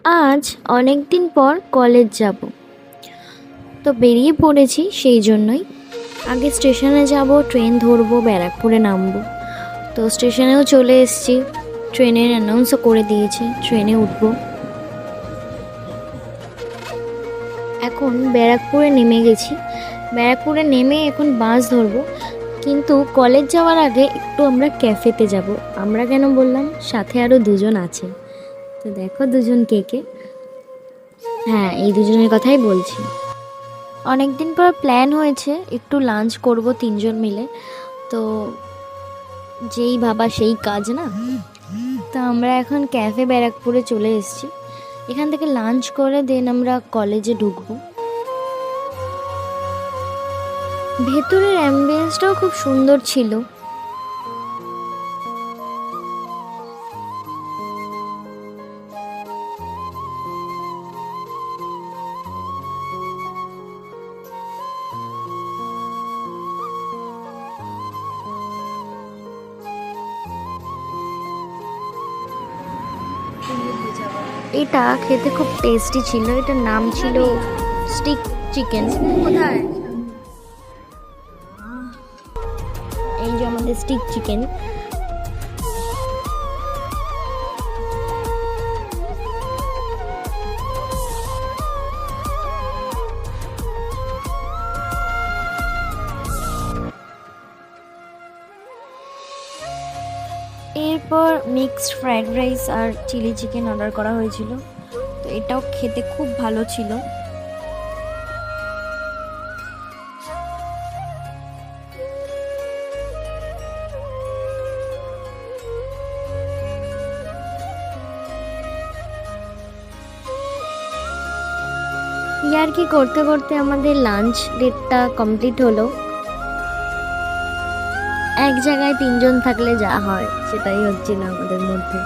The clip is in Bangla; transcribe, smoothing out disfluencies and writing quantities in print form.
আজ অনেক দিন পর কলেজ যাব, তো বেরিয়ে পড়েছি সেই জন্যই। আগে স্টেশনে যাব, ট্রেন ধরবো, ব্যারাকপুরে নামবো। তো স্টেশনেও চলে এসেছি, ট্রেনের অ্যানাউন্সও করে দিয়েছে, ট্রেনে উঠবো। এখন ব্যারাকপুরে নেমে গেছি, ব্যারাকপুরে নেমে এখন বাস ধরবো। কিন্তু কলেজ যাওয়ার আগে একটু আমরা ক্যাফেতে যাব। আমরা কেন বললাম, সাথে আরও দুজন আছে। তো দেখো দুজন কে কে। হ্যাঁ, এই দুজনের কথাই বলছি। অনেক দিন পর প্ল্যান হয়েছে একটু লাঞ্চ করব তিনজন মিলে। তো যেই ভাবা সেই কাজ না। তো আমরা এখন ক্যাফে ব্যারাকপুরে চলে এসেছি। এখান থেকে লাঞ্চ করে দেন আমরা কলেজে ঢুকবো। ভেতরের অ্যাম্বিয়েন্সটাও খুব সুন্দর ছিল। এটা খেতে খুব টেস্টি ছিল। এটার নাম ছিল স্টিক চিকেন। কোথায়? এই যে আমাদের স্টিক চিকেন। এরপর মিক্সড ফ্রাইড রাইস আর চিলি চিকেন অর্ডার করা হয়েছিল। তো এটাও খেতে খুব ভালো ছিল। ইয়ার্কি করতে করতে আমাদের লাঞ্চ ডেটটা কমপ্লিট হলো। এক জায়গায় তিনজন থাকলে যা হয় সেটাই হচ্ছিল আমাদের মধ্যে।